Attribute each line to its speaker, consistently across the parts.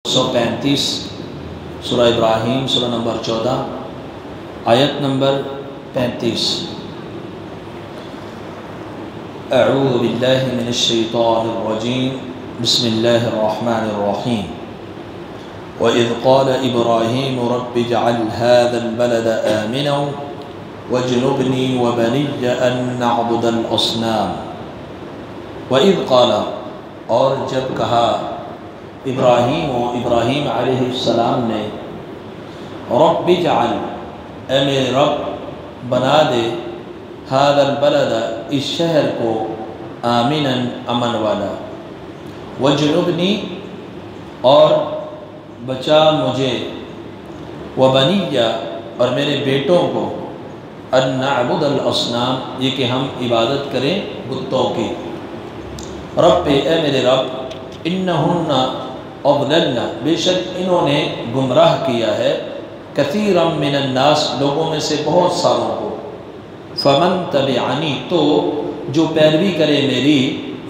Speaker 1: 135 سورہ ابراھیم سورہ نمبر 14 آیت نمبر 35۔ اعوذ باللہ من الشیطان الرجیم بسم اللہ الرحمن الرحیم۔ وَإِذْ قَالَ إِبْرَاهِيمُ رَبِّ اجْعَلْ هَذَا الْبَلَدَ آمِنًا وَاجْنُبْنِي وَبَنِيَّ أَن نَّعْبُدَ الْأَصْنَامَ۔ وَإِذْ قَالَ، اور جب کہا ابراہیم علیہ السلام نے، رب اجعل، اے میرے رب بنا دے، ھذا البلد، اس شہر کو، آمنا، امن والا، وجنبنی، اور بچا مجھے، وبنی، اور میرے بیٹوں کو، ان نعبد الاصنام، یہ کہ ہم عبادت کریں بتوں کی۔ رب، اے میرے رب، انہن اضللن، بے شک انہوں نے گمراہ کیا ہے، کثیرا من الناس، لوگوں میں سے بہت ساروں کو، فمن تبعنی، تو جو پیروی کرے میری،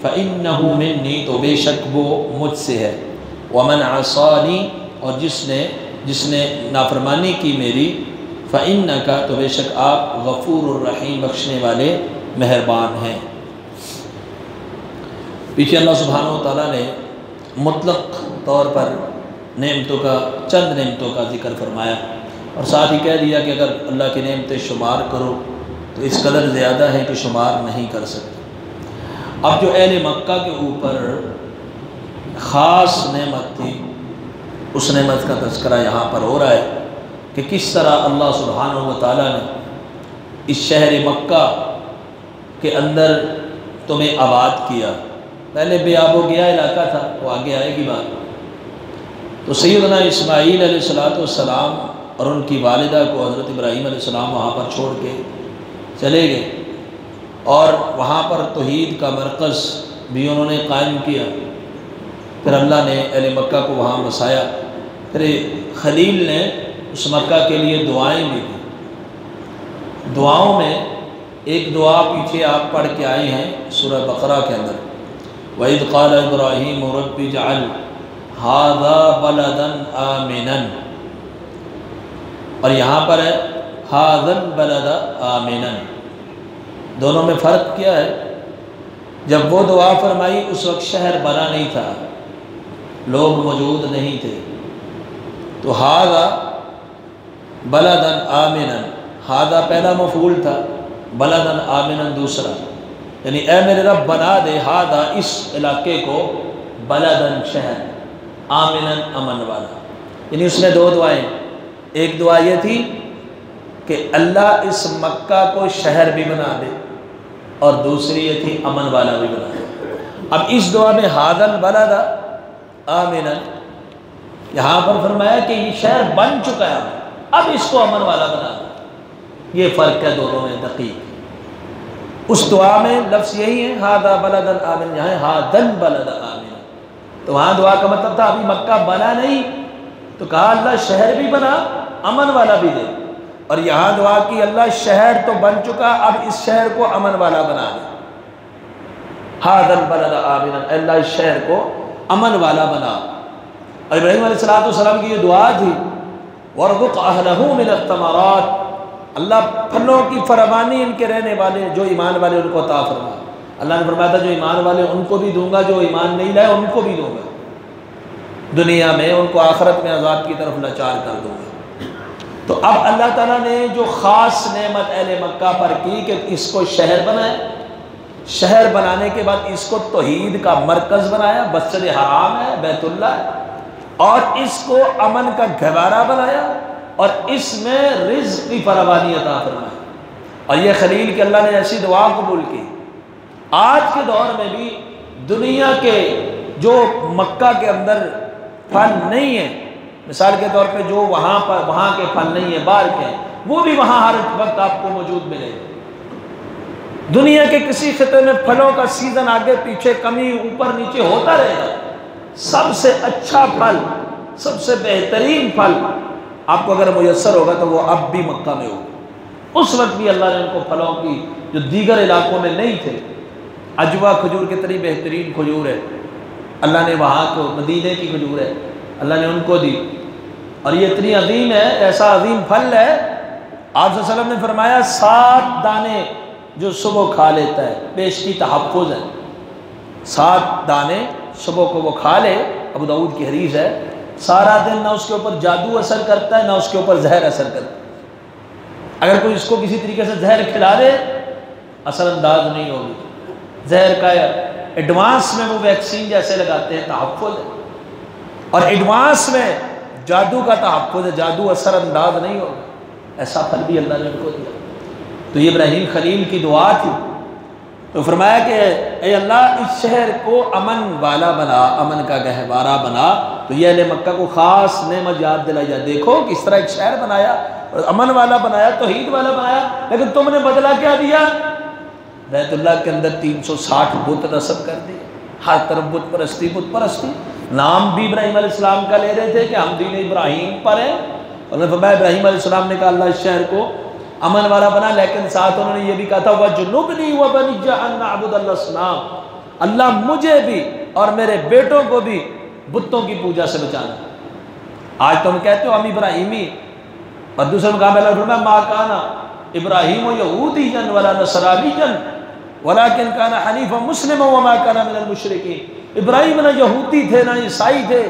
Speaker 1: فإنہ منی، تو بے شک وہ مجھ سے ہے، ومن عصانی، اور جس نے نافرمانی کی میری، فإنک، تو بے شک آپ غفور الرحیم، بخشنے والے مہربان ہیں۔ پیچھے اللہ سبحانہ وتعالیٰ نے مطلق طور پر چند نعمتوں کا ذکر فرمایا، اور ساتھ ہی کہہ دیا کہ اگر اللہ کی نعمتیں شمار کرو تو اس قدر زیادہ ہے کہ شمار نہیں کر سکتے۔ اب جو اہل مکہ کے اوپر خاص نعمت تھی، اس نعمت کا تذکرہ یہاں پر ہو رہا ہے کہ کس طرح اللہ سبحانہ وتعالیٰ نے اس شہر مکہ کے اندر تمہیں آباد کیا۔ پہلے بے آب و گیا علاقہ تھا، وہ آگے آئے گی بات۔ تو سیدنا اسماعیل علیہ السلام اور ان کی والدہ کو حضرت ابراہیم علیہ السلام وہاں پر چھوڑ کے چلے گئے، اور وہاں پر توحید کا مرکز بھی انہوں نے قائم کیا۔ پھر اللہ نے اہل مکہ کو وہاں بسایا، پھر خلیل نے اس مکہ کے لیے دعائیں بھی کی۔ دعاؤں میں ایک دعا پیچھے آپ پڑھ کے آئے ہیں سورہ بقرہ کے اندر، وَإِذْ قَالَ إِبْرَاهِيمُ رَبِّ اجْعَلْ هَذَا بَلَدًا آمِنًا، اور یہاں پر ہے هَذَا الْبَلَدَ آمِنًا۔ دونوں میں فرق کیا ہے؟ جب وہ دعا فرمائی اس وقت شہر بنا نہیں تھا، لوگ موجود نہیں تھے، تو هَذَا بَلَدًا آمِنًا، هَذَا پہلا مفعول تھا، بَلَدًا آمِنًا دوسرا، یعنی اے میرے رب بنا دے ہادہ، اس علاقے کو، بلدن، شہر، آمنن، امن والا۔ یعنی اس میں دو دعائیں، ایک دعا یہ تھی کہ اللہ اس مکہ کو شہر بھی بنا دے، اور دوسری یہ تھی امن والا بھی بنا دے۔ اب اس دعا میں ہادہ البلد آمنن، یہاں پر فرمایا کہ یہ شہر بن چکا ہے، اب اس کو امن والا بنا دے۔ یہ فرق ہے دونوں میں دقیق۔ اس دعا میں لفظ یہی ہے ہاذا بلد آمن، یہاں ہاذا البلد آمن۔ تو وہاں دعا کا مطلب تھا ابھی مکہ بنا نہیں، تو کہا اللہ شہر بھی بنا، امن والا بھی دے، اور یہاں دعا کی اللہ شہر تو بن چکا، اب اس شہر کو امن والا بنا دے۔ ہاذا البلد آمن، اللہ اس شہر کو امن والا بنا۔ اور ابراہیم علیہ السلام کی یہ دعا تھی، وَارْزُقْ أَهْلَهُ مِنَ الثَّمَرَاتِ، اللہ پھلوں کی فراوانی ان کے رہنے والے جو ایمان والے ان کو عطا فرما۔ اللہ نے فرمایا تھا جو ایمان والے ان کو بھی دوں گا، جو ایمان نہیں لائے ان کو بھی دوں گا، دنیا میں ان کو آخرت میں عذاب کی طرف لاچار کر دوں گا۔ تو اب اللہ تعالیٰ نے جو خاص نعمت اہل مکہ پر کی کہ اس کو شہر بنائے، شہر بنانے کے بعد اس کو توحید کا مرکز بنایا، مسجد حرام ہے، بیت اللہ ہے، اور اس کو امن کا گہوارہ بنایا، اور اس میں رزق کی فراوانی عطا فرمائی۔ اور یہ خلیل کہ اللہ نے ایسی دعا قبول کی۔ آج کے دور میں بھی دنیا کے جو مکہ کے اندر پھل نہیں ہیں، مثال کے طور پہ جو وہاں کے پھل نہیں ہیں، باہر کے، وہ بھی وہاں ہر وقت آپ کو موجود ملے گا۔ دنیا کے کسی خطے میں پھلوں کا سیزن آگے پیچھے، کمی اوپر نیچے ہوتا رہے گا۔ سب سے اچھا پھل، سب سے بہترین پھل آپ کو اگر میسر ہوگا تو وہ اب بھی مکہ میں ہوگا۔ اس وقت بھی اللہ نے ان کو پھلوں کی جو دیگر علاقوں میں نہیں تھے، اجوا کھجور کتنی بہترین کھجور ہے، اللہ نے وہاں کو، مدینے کی کھجور ہے، اللہ نے ان کو دی، اور یہ اتنی عظیم ہے، ایسا عظیم پھل ہے، آپ صلی اللہ علیہ وسلم نے فرمایا 7 دانے جو صبح کھا لیتا ہے، بیشتی تحفظ ہے، 7 دانے صبح کو وہ کھا لے، ابو داؤد کی حدیث ہے، سارا دن نہ اس کے اوپر جادو اثر کرتا ہے نہ اس کے اوپر زہر اثر کرتا ہے۔ اگر کوئی اس کو کسی طریقے سے زہر کھلا دے اثر انداز نہیں ہوگی، زہر کا ایڈوانس میں وہ ویکسین جیسے لگاتے ہیں تحفظ ہے، اور ایڈوانس میں جادو کا تحفظ ہے، جادو اثر انداز نہیں ہوگا، ایسا پھل بھی اللہ نے ان کو دیا۔ تو یہ ابراہیم خلیل کی دعا تھی، تو فرمایا کہ اے اللہ اس شہر کو امن والا بنا، امن کا گہوارہ بنا۔ تو یہ اہل مکہ کو خاص نعمت یاد دلائی جائے، دیکھو کس طرح ایک شہر بنایا اور امن والا بنایا، توحید والا بنایا، لیکن تم نے بدلہ کیا دیا؟ بیت اللہ کے اندر 360 بت نصب کر دیے، ہر طرف بت پرستی بت پرستی۔ نام بھی ابراہیم علیہ السلام کا لے رہے تھے کہ ہم دین ابراہیم پر ہیں، اور فرمایا ابراہیم علیہ السلام نے کہا اللہ اس شہر کو امن والا بنا، لیکن ساتھ انہوں نے یہ بھی کہا تھا وَجُنُبْنِي وَبَنِيَّ أَن نَعْبُدَ الْأَصْنَامَ، اللہ مجھے بھی اور میرے بیٹوں کو بھی بتوں کی پوجا سے بچانا۔ آج تم کہتے ہو ہم ابراہیمی، اور دوسرے مقام اللہ فرمایا مَا كَانَ إِبْرَاهِيمُ يَهُودِيًّا وَلَا نَصْرَانِيًّا وَلَكِنْ كَانَ حَنِيفًا مُسْلِمًا وَمَا كَانَ مِنَ الْمُشْرِكِينَ۔ ابراہیم نہ یہودی تھے نہ عیسائی تھے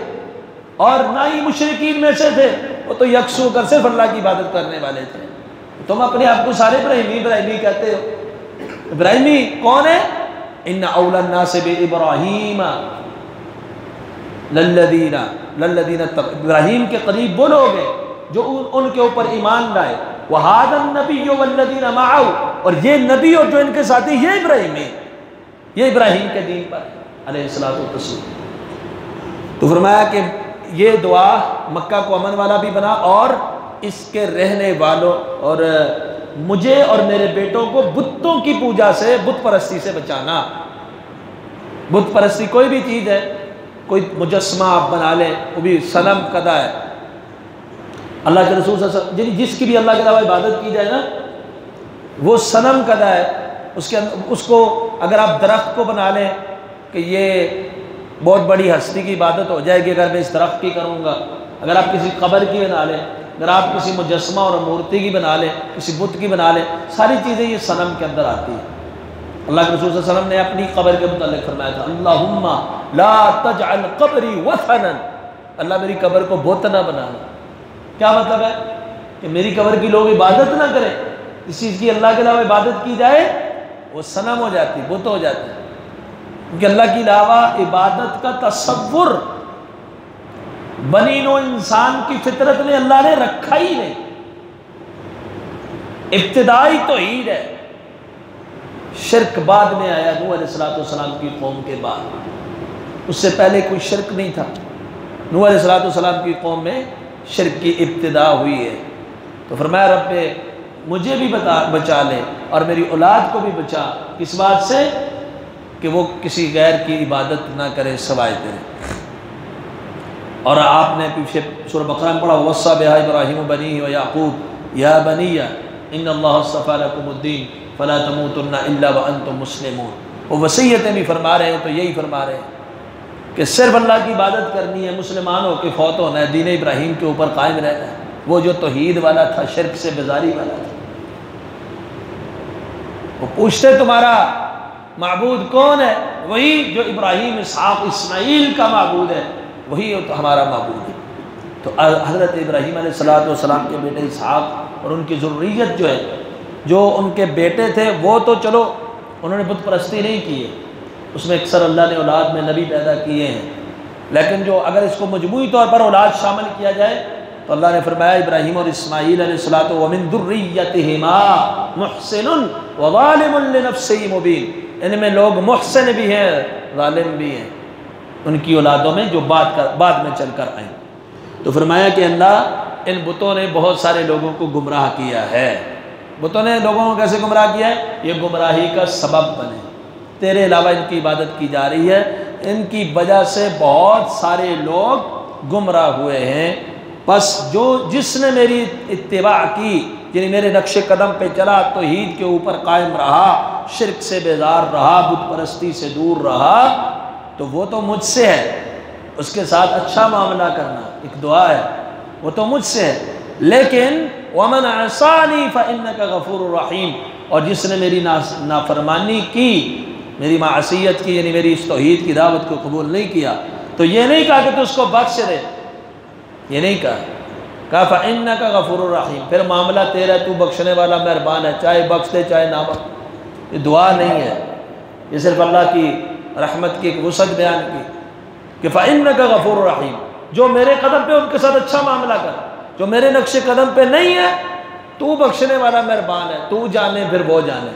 Speaker 1: اور نہ ہی مشرکین میں سے تھے، وہ تو یکسو کر صرف اللہ کی عبادت کرنے والے تھے۔ تم اپنے آپ کو سارے ابراہیمی کہتے ہو۔ ابراہیمی کون ہے؟ ان اول الناس بابراہیم للذین ابراہیم کے قریب وہ لوگ ہیں جو ان کے اوپر ایمان لائے، وہذا النبی والذین معه، اور یہ نبی اور جو ان کے ساتھی یہ ابراہیمی، یہ ابراہیم کے دین پر علیہ الصلوۃ والتسلیم۔ تو فرمایا کہ یہ دعا مکہ کو امن والا بھی بنا، اور اس کے رہنے والوں اور مجھے اور میرے بیٹوں کو بتوں کی پوجا سے، بت پرستی سے بچانا۔ بت پرستی کوئی بھی چیز ہے، کوئی مجسمہ آپ بنا لیں وہ بھی صنم قدا ہے۔ اللہ کے رسول صلی اللہ علیہ وسلم جس کی بھی اللہ کے علاوہ عبادت کی جائے نا وہ صنم قدا ہے، اس کو اگر آپ درخت کو بنا لیں کہ یہ بہت بڑی ہستی کی عبادت ہو جائے گی اگر میں اس درخت کی کروں گا، اگر آپ کسی قبر کی بنا لیں، اگر آپ کسی مجسمہ اور مورتی کی بنا لیں، کسی بت کی بنا لیں، ساری چیزیں یہ صنم کے اندر آتی ہیں۔ اللہ کے رسول صلی اللہ علیہ وسلم نے اپنی قبر کے متعلق فرمایا تھا اللہم لا تجعل قبری وثنا، اللہ میری قبر کو بت نہ بنانا۔ کیا مطلب ہے؟ کہ میری قبر کی لوگ عبادت نہ کریں، اس چیز کی اللہ کے علاوہ عبادت کی جائے وہ صنم ہو جاتی، بت ہو جاتی، کیونکہ اللہ کے علاوہ عبادت کا تصور بنی نوع انسان کی فطرت میں اللہ نے رکھا ہی نہیں۔ ابتدائی توحید ہے، شرک بعد میں آیا نوح علیہ السلام کی قوم کے بعد، اس سے پہلے کوئی شرک نہیں تھا۔ نوح علیہ السلام کی قوم میں شرک کی ابتدا ہوئی ہے، تو فرمایا رب مجھے بھی بچا لے اور میری اولاد کو بھی بچا، اس بات سے کہ وہ کسی غیر کی عبادت نہ کرے سوائے تیرے۔ اور آپ نے پیچھے سورہ بقرہ میں پڑھا وصّى بها ابراہیم بنیہ ویعقوب یا بنی ان اللہ اصطفیٰ لکم الدین فلا تموتن الا وانتم مسلمون۔ وہ وصیتیں بھی فرما رہے ہیں تو یہی فرما رہے ہیں کہ صرف اللہ کی عبادت کرنی ہے، مسلمان ہو کے فوت ہونا ہے، دین ابراہیم کے اوپر قائم رہنا ہے، وہ جو توحید والا تھا، شرک سے بیزاری والا تھا۔ وہ پوچھتے تمہارا معبود کون ہے؟ وہی جو ابراہیم اسحاق اسماعیل کا معبود ہے، وہی تو ہمارا معبود ہے۔ تو حضرت ابراہیم علیہ السلام کے بیٹے اسحاق اور ان کی ذریت جو ہے، جو ان کے بیٹے تھے وہ تو چلو انہوں نے بت پرستی نہیں کی ہے، اس میں اکثر اللہ نے اولاد میں نبی پیدا کیے ہیں، لیکن جو اگر اس کو مجموعی طور پر اولاد شامل کیا جائے تو اللہ نے فرمایا ابراہیم اور اسماعیل علیہ الصلوۃ ومن ذریتہما محسن وظالم لنفسہ مبین، ان میں لوگ محسن بھی ہیں ظالم بھی ہیں، ان کی اولادوں میں جو بعد میں چل کر آئیں۔ تو فرمایا کہ اللہ ان بتوں نے بہت سارے لوگوں کو گمراہ کیا ہے۔ بتوں نے لوگوں کو کیسے گمراہ کیا ہے؟ یہ گمراہی کا سبب بنے، تیرے علاوہ ان کی عبادت کی جا رہی ہے، ان کی وجہ سے بہت سارے لوگ گمراہ ہوئے ہیں۔ بس جس نے میری اتباع کی، یعنی میرے نقش قدم پہ چلا، توحید کے اوپر قائم رہا، شرک سے بیزار رہا، بت پرستی سے دور رہا، تو وہ تو مجھ سے ہے، اس کے ساتھ اچھا معاملہ کرنا ایک دعا ہے، وہ تو مجھ سے ہے، لیکن وَمَنْ عَصَانِي فَإِنَّكَ غَفُورٌ رَحِيمٌ، اور جس نے میری نافرمانی کی، میری معصیت کی، یعنی میری اس توحید کی دعوت کو قبول نہیں کیا، تو یہ نہیں کہا کہ تو اس کو بخش دے، یہ نہیں کہا فَإِنَّكَ غَفُورٌ رَحِيمٌ، پھر معاملہ تیرا، تو بخشنے والا مہربان ہے، چاہے بخش دے چاہے نہ بخش۔ یہ دعا نہیں ہے، یہ صرف اللہ کی رحمت کی ایک وسعت بیان کی کہ فَإِنَّكَ غَفُورٌ رَحِيمٌ، جو میرے قدم پہ ان کے ساتھ اچھا معاملہ کر، جو میرے نقش قدم پہ نہیں ہے، تو بخشنے والا مہربان ہے، تو جانے پھر وہ جانے۔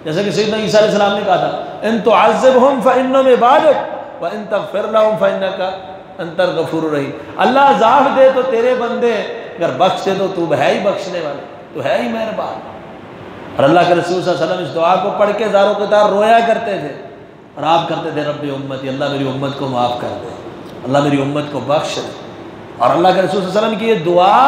Speaker 1: جیسے کہ سیدنا عیسیٰ علیہ السلام نے کہا تھا ان تعذبہم فإنہم عبادک وان تغفر لہم فإنک انت الغفور الرحیم، اللہ عذاب دے تو تیرے بندے، اگر بخش دے تو ہے ہی بخشنے والا، تو ہے ہی مہربان۔ اور اللہ کے رسول صلی اللہ علیہ وسلم اس دعا کو پڑھ کے زاروں قطار رویا کرتے تھے، اور آپ کرتے تھے رب امتی، اللہ میری امت کو معاف کر دے، اللہ میری امت کو بخش دے۔ اور اللہ کے رسول صلی اللہ علیہ وسلم کی یہ دعا،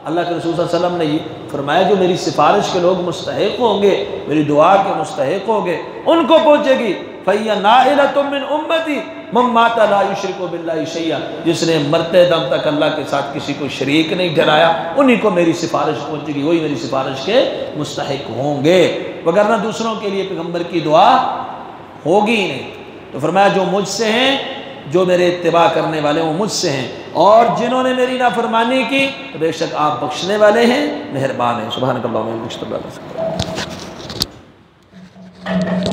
Speaker 1: اللہ کے رسول صلی اللہ علیہ وسلم نے یہ فرمایا جو میری سفارش کے لوگ مستحق ہوں گے، میری دعا کے مستحق ہوں گے، ان کو پہنچے گی۔ فَهِيَ نَائِلَةٌ مِّنْ أُمَّتِي مَن مَّاتَ لَا يُشْرِكُ بِاللَّهِ شَيْئًا، جس نے مرتے دم تک اللہ کے ساتھ کسی کو شریک نہیں ٹھہرایا، انہی کو میری سفارش پہنچے گی، وہی میری سفارش کے مستحق ہوں گے، وگرنہ دوسروں کے لیے پیغمبر کی دعا ہوگی ہی نہیں۔ تو فرمایا جو مجھ سے ہیں، جو میرے اتباع کرنے والے وہ مجھ سے ہیں، اور جنہوں نے میری نافرمانی کی تو بے شک آپ بخشنے والے ہیں، مہربان ہیں۔ سبحانک اللہم و بحمدک، اشہد ان لا الہ الا انت۔